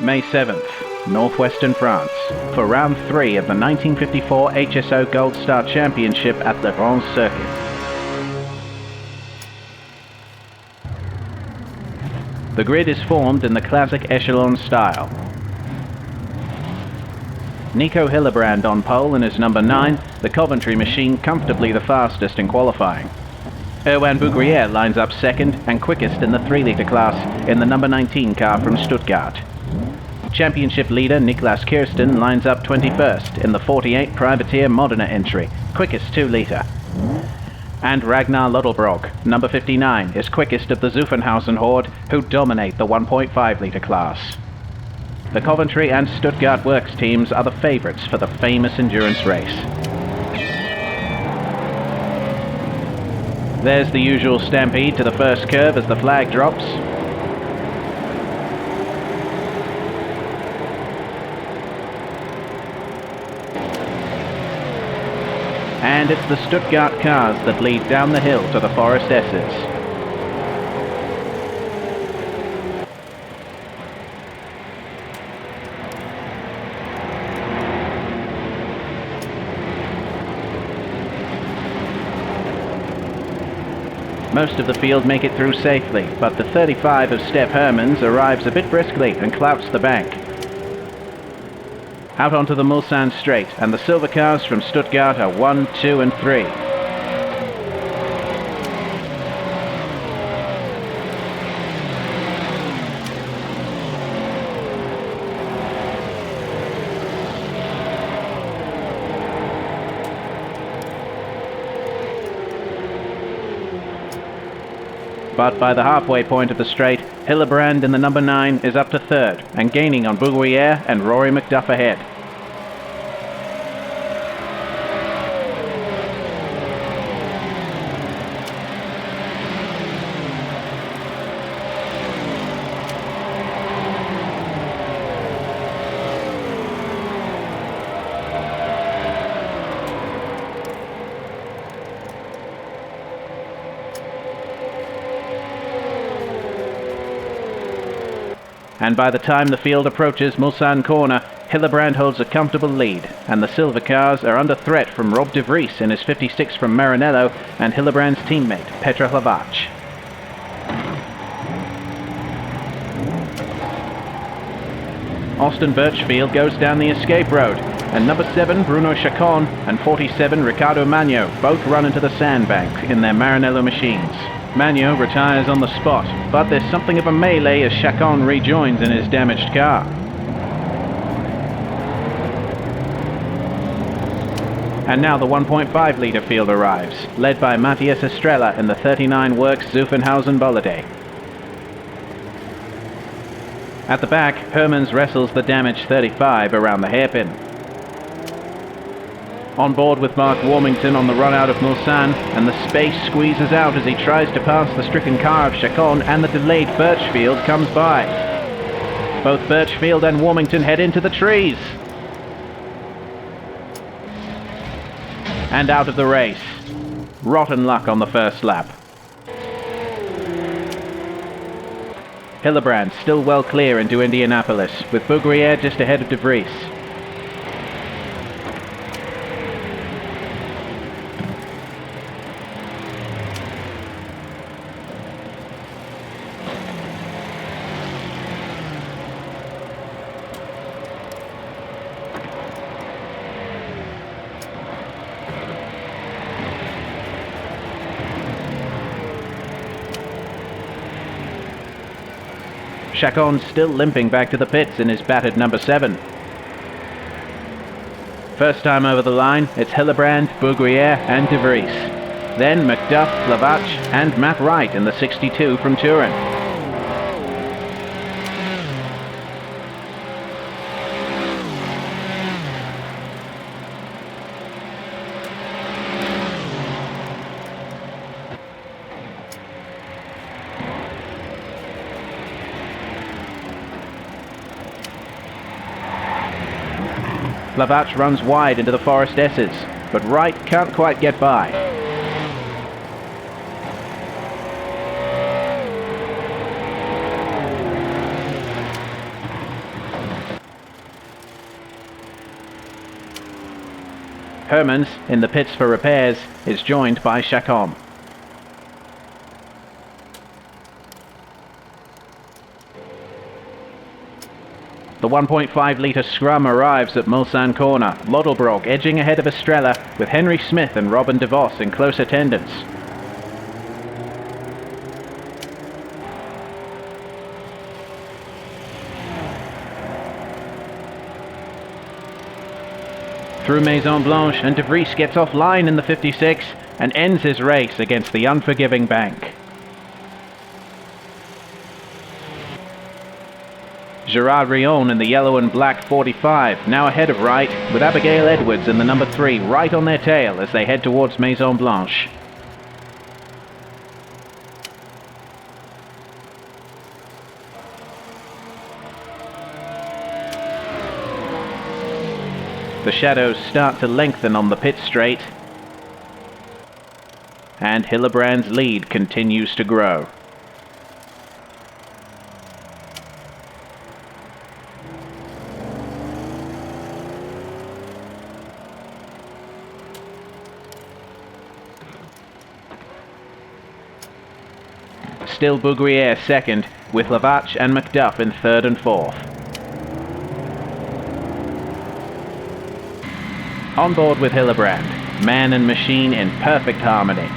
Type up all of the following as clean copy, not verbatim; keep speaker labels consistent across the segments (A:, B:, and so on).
A: May 7th, northwestern France, for round 3 of the 1954 HSO Gold Star Championship at Le Grand Circuit. The grid is formed in the classic echelon style. Nico Hillebrand on pole in his number 9, the Coventry machine comfortably the fastest in qualifying. Erwan Bougrier lines up second and quickest in the 3-litre class in the number 19 car from Stuttgart. Championship leader Niklas Kirsten lines up 21st in the 48 Privateer Modena entry, quickest 2-litre. And Ragnar Loddelbrog, number 59, is quickest of the Zuffenhausen horde, who dominate the 1.5-litre class. The Coventry and Stuttgart Works teams are the favourites for the famous endurance race. There's the usual stampede to the first curve as the flag drops. And it's the Stuttgart cars that lead down the hill to the Forest S's. Most of the field make it through safely, but the 35 of Steph Hermans arrives a bit briskly and clouts the bank. Out onto the Mulsanne straight, and the silver cars from Stuttgart are 1, 2 and 3. But by the halfway point of the straight, Hillebrand in the number 9 is up to 3rd and gaining on Bougrier and Rory McDuff ahead. And by the time the field approaches Mulsanne corner, Hillebrand holds a comfortable lead, and the silver cars are under threat from Rob de Vries in his 56 from Maranello and Hillebrand's teammate, Petra Hlavac. Austin Birchfield goes down the escape road, and number 7 Bruno Chacon and 47 Ricardo Magno both run into the sandbank in their Maranello machines. Magno retires on the spot, but there's something of a melee as Chacon rejoins in his damaged car. And now the 1.5-litre field arrives, led by Matthias Estrella in the 39 Works Zuffenhausen Bolide. At the back, Hermans wrestles the damaged 35 around the hairpin. On board with Mark Warmington on the run out of Mulsanne, and the space squeezes out as he tries to pass the stricken car of Chacon, and the delayed Birchfield comes by. Both Birchfield and Warmington head into the trees. And out of the race. Rotten luck on the first lap. Hillebrand still well clear into Indianapolis, with Bougrier just ahead of de Vries. Chacon still limping back to the pits in his battered number 7. First time over the line, it's Hillebrand, Bougrier and de Vries. Then McDuff, Hlavac and Matt Wright in the 62 from Turin. Hlavac runs wide into the Forest S's, but Wright can't quite get by. Hermans, in the pits for repairs, is joined by Combe. The 1.5-litre scrum arrives at Mulsanne Corner, Lodelbroek edging ahead of Estrella with Henry Smith and Robin DeVos in close attendance. Through Maison Blanche, and De Vries gets offline in the 56 and ends his race against the unforgiving bank. Gerard Rion in the yellow and black 45, now ahead of Wright, with Abigail Edwards in the number 3 right on their tail as they head towards Maison Blanche. The shadows start to lengthen on the pit straight, and Hillebrand's lead continues to grow. Still Bougrier second, with Lavache and McDuff in third and fourth. On board with Hillebrand, man and machine in perfect harmony.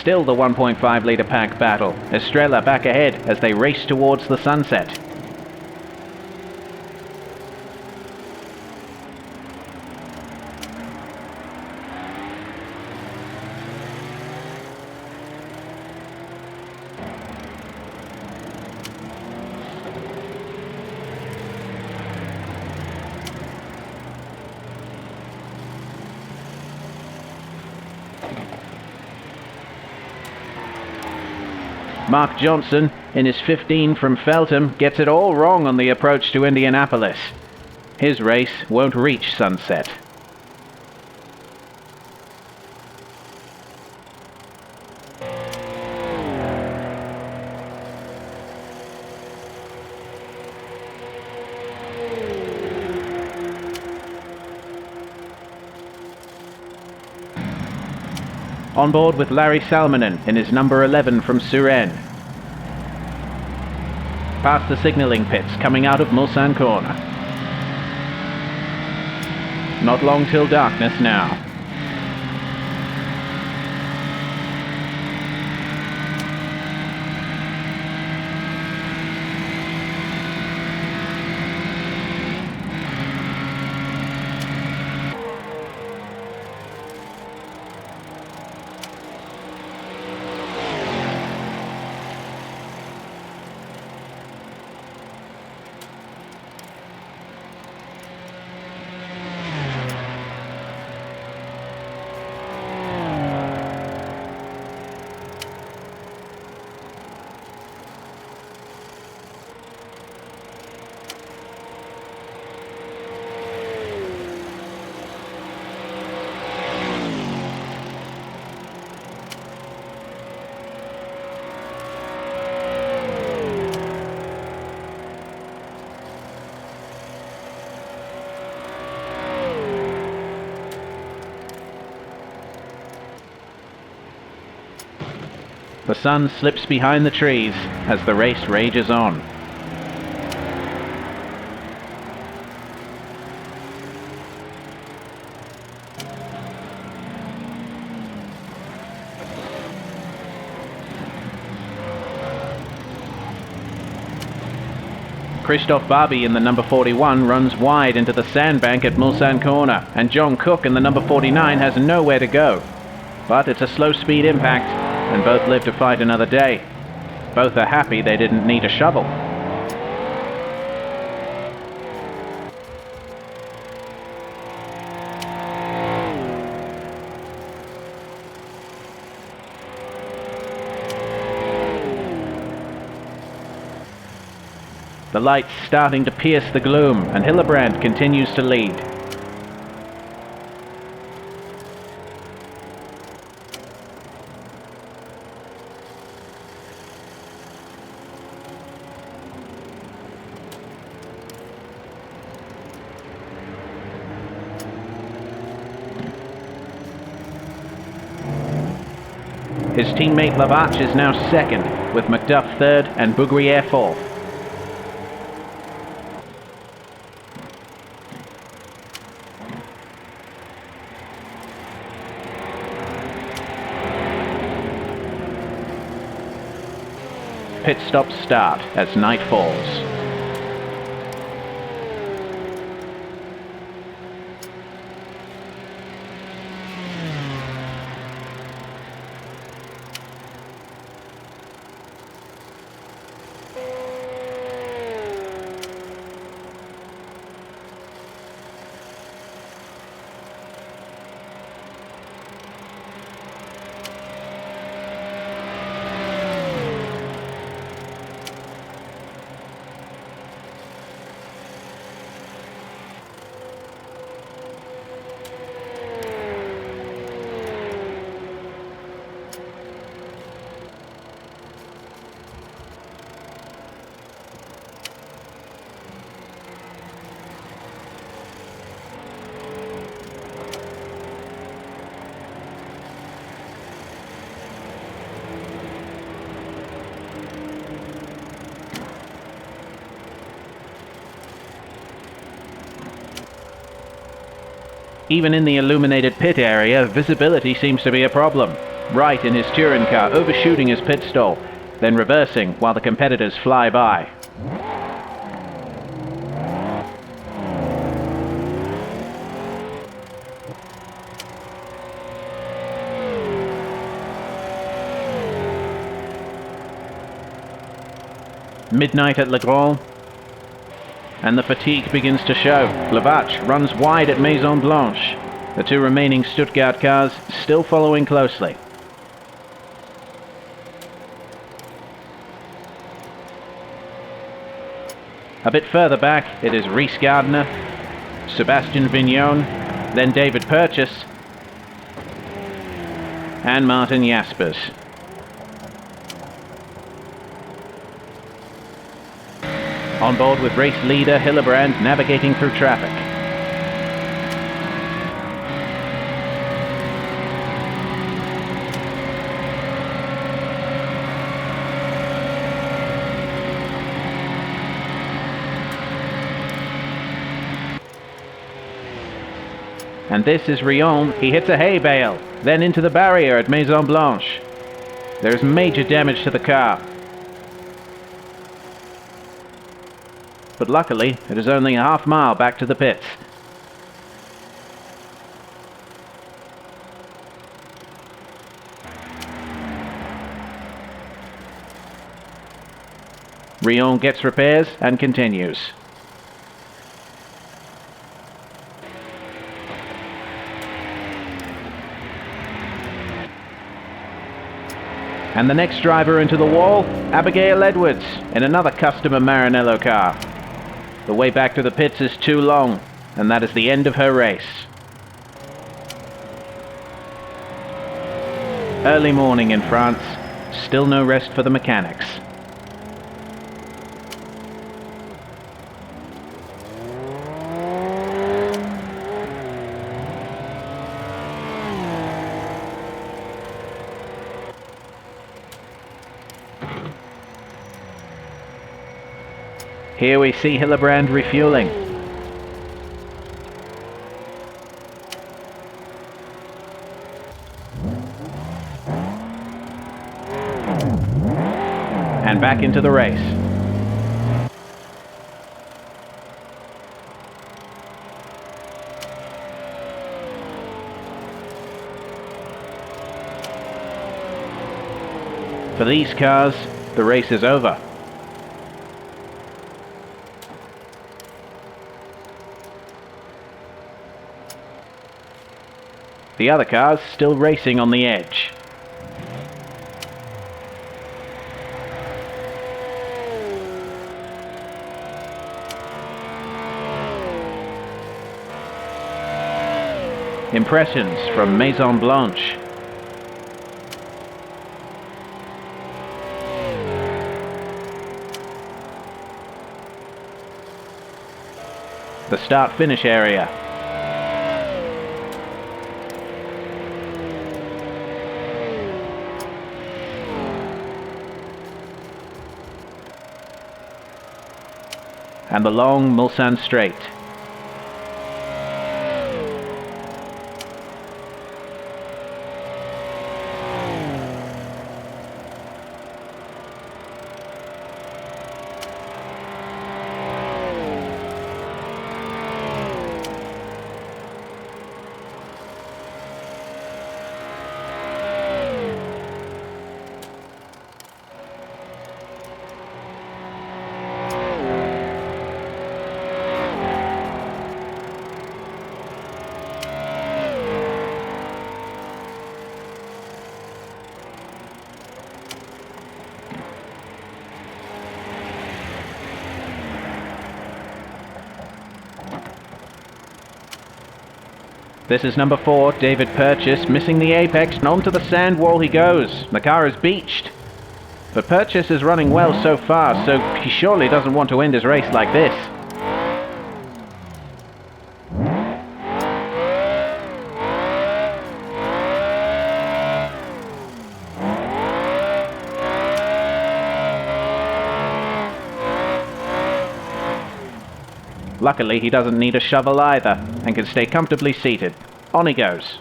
A: Still the 1.5-litre pack battle. Estrella back ahead as they race towards the sunset. Mark Johnson, in his 15 from Feltham, gets it all wrong on the approach to Indianapolis. His race won't reach sunset. On board with Larry Salmonen in his number 11 from Suresnes. Past the signalling pits coming out of Mulsanne Corner. Not long till darkness now. The sun slips behind the trees as the race rages on. Christophe Barbie in the number 41 runs wide into the sandbank at Mulsanne Corner, and John Cook in the number 49 has nowhere to go. But it's a slow-speed impact, and both live to fight another day. Both are happy they didn't need a shovel. The light's starting to pierce the gloom, and Hillebrand continues to lead. His teammate Lavach is now second, with McDuff third and Bougrier fourth. Pit stops start as night falls. Even in the illuminated pit area, visibility seems to be a problem. Wright in his touring car overshooting his pit stall, then reversing while the competitors fly by. Midnight at Le Grand, and the fatigue begins to show. Lavach runs wide at Maison Blanche. The two remaining Stuttgart cars still following closely. A bit further back, it is Rhys Gardiner, Sebastian Vignon, then David Purchase, and Martin Jaspers. On board with race leader Hillebrand navigating through traffic. And this is Rion. He hits a hay bale, then into the barrier at Maison Blanche. There is major damage to the car. But luckily, it is only a half mile back to the pits. Rion gets repairs and continues. And the next driver into the wall, Abigail Edwards, in another customer Maranello car. The way back to the pits is too long, and that is the end of her race. Early morning in France, still no rest for the mechanics. Here we see Hillebrand refueling. And back into the race. For these cars, the race is over. The other cars still racing on the edge. Impressions from Maison Blanche. The start-finish area. And the long Mulsanne Straight. This is number 4, David Purchase, missing the apex, and onto the sand wall he goes. The car is beached. But Purchase is running well so far, so he surely doesn't want to end his race like this. Luckily, he doesn't need a shovel either, and can stay comfortably seated. On he goes.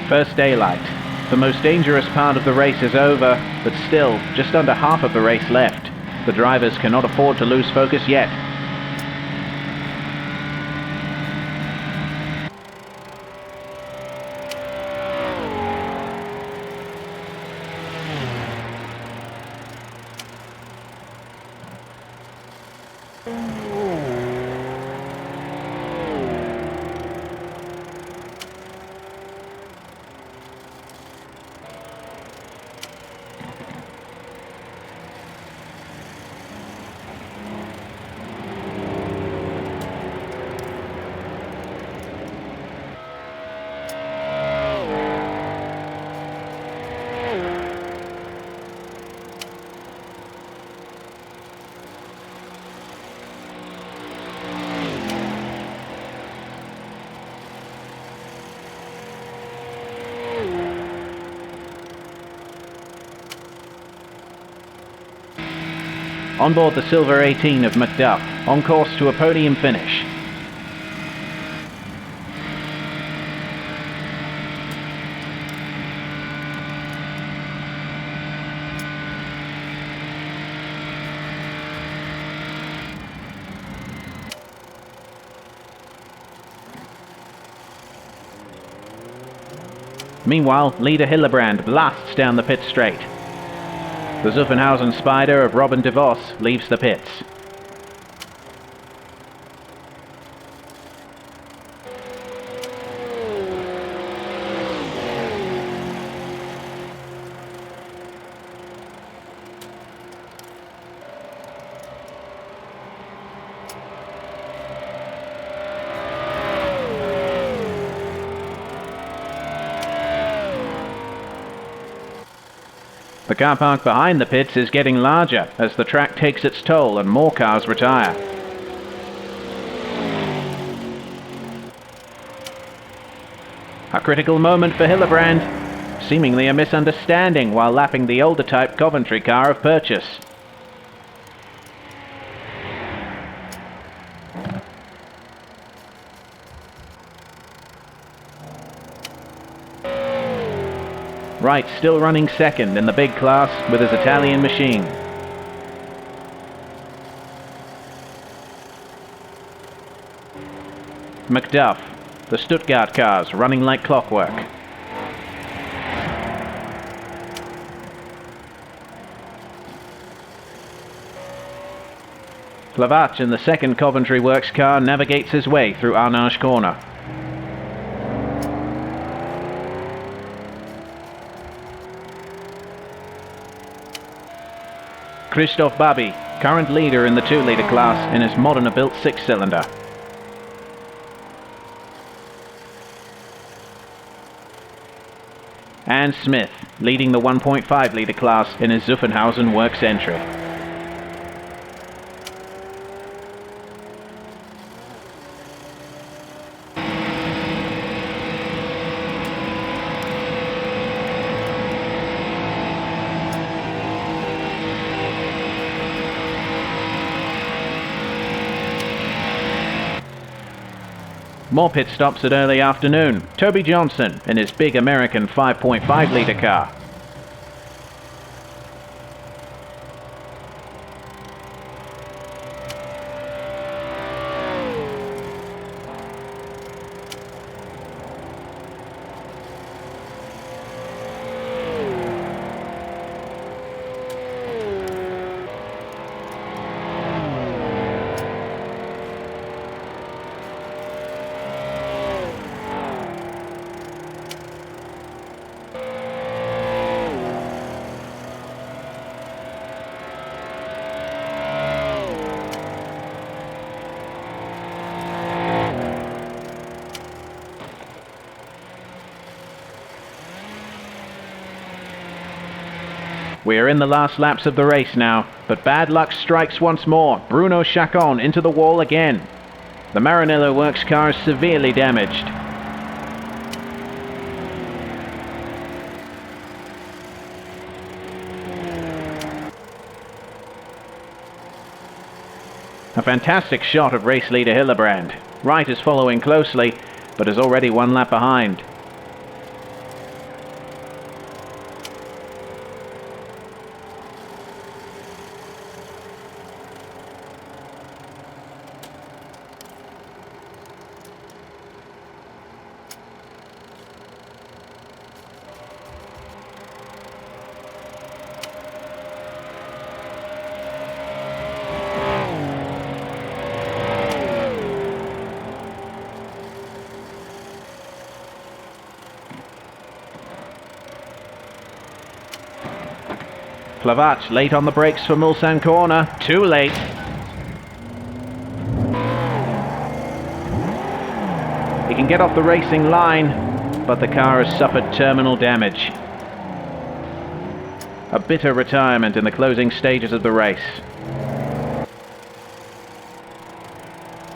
A: First daylight. The most dangerous part of the race is over, but still, just under half of the race left. The drivers cannot afford to lose focus yet. On board the Silver 18 of Macduff, on course to a podium finish. Meanwhile, leader Hillebrand blasts down the pit straight. The Zuffenhausen Spider of Robin de Vos leaves the pits. The car park behind the pits is getting larger as the track takes its toll and more cars retire. A critical moment for Hillebrand, seemingly a misunderstanding while lapping the older type Coventry car of Purchase. Wright still running second in the big class with his Italian machine. Macduff, the Stuttgart cars running like clockwork. Clavat in the second Coventry Works car navigates his way through Arnage Corner. Christophe Babi, current leader in the 2-litre class in his Modena-built 6-cylinder. And Smith, leading the 1.5-litre class in his Zuffenhausen works entry. More pit stops at early afternoon. Toby Johnson in his big American 5.5-litre car. We are in the last laps of the race now, but bad luck strikes once more. Bruno Chacon into the wall again. The Maranello Works car is severely damaged. A fantastic shot of race leader Hillebrand. Wright is following closely, but is already one lap behind. Clavat late on the brakes for Mulsanne corner. Too late. He can get off the racing line, but the car has suffered terminal damage. A bitter retirement in the closing stages of the race.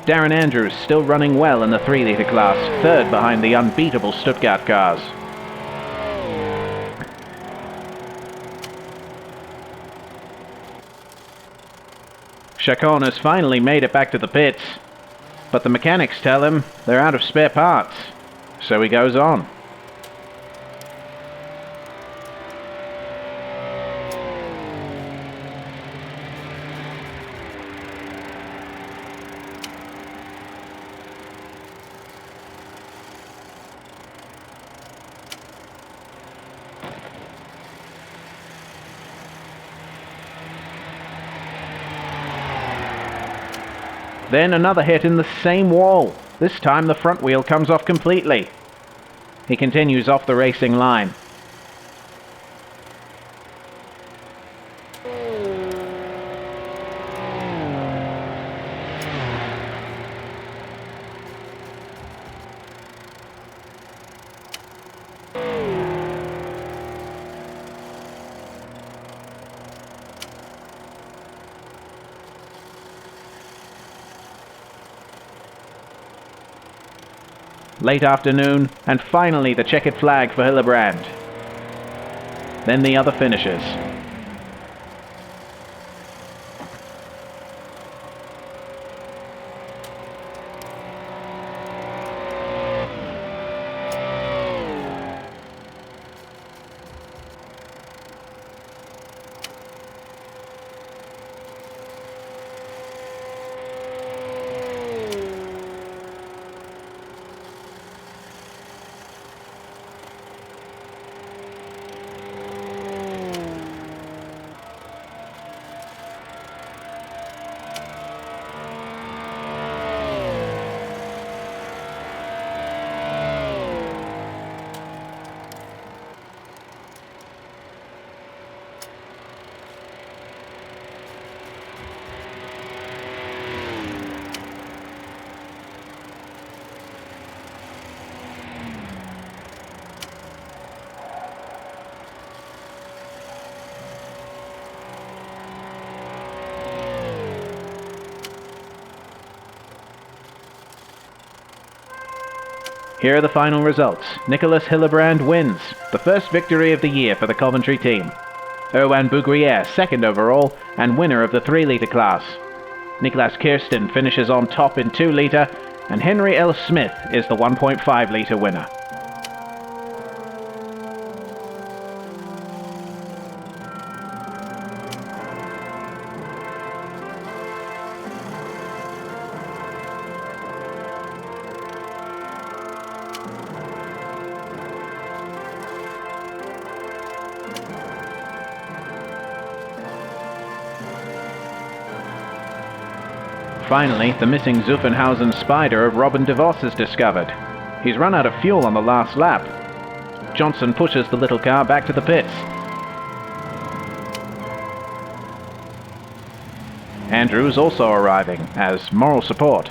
A: Darren Andrews still running well in the 3-litre class, third behind the unbeatable Stuttgart cars. Chacon has finally made it back to the pits, but the mechanics tell him they're out of spare parts, so he goes on. Then another hit in the same wall. This time the front wheel comes off completely. He continues off the racing line. Late afternoon, and finally the checkered flag for Hillebrand. Then the other finishers. Here are the final results. Nicholas Hillebrand wins, the first victory of the year for the Coventry team. Erwan Bougriere second overall and winner of the 3-litre class. Niklas Kirsten finishes on top in 2-litre, and Henry L. Smith is the 1.5-litre winner. Finally, the missing Zuffenhausen Spider of Robin DeVos is discovered. He's run out of fuel on the last lap. Johnson pushes the little car back to the pits. Andrews also arriving as moral support.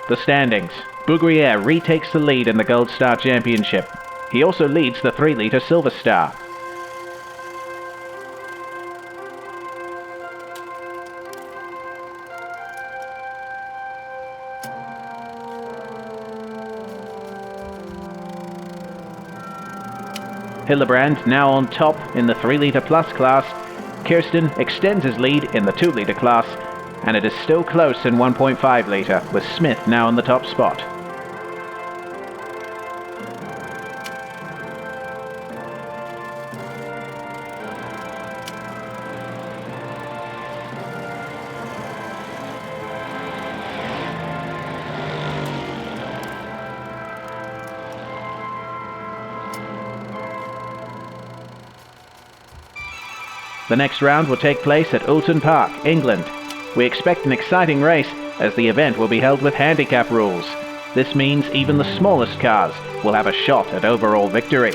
A: The standings. Bougriere retakes the lead in the Gold Star Championship. He also leads the 3-litre Silver Star. Hillebrand now on top in the 3-litre plus class. Kirsten extends his lead in the 2-litre class, and it is still close in 1.5-litre, with Smith now in the top spot. The next round will take place at Oulton Park, England. We expect an exciting race, as the event will be held with handicap rules. This means even the smallest cars will have a shot at overall victory.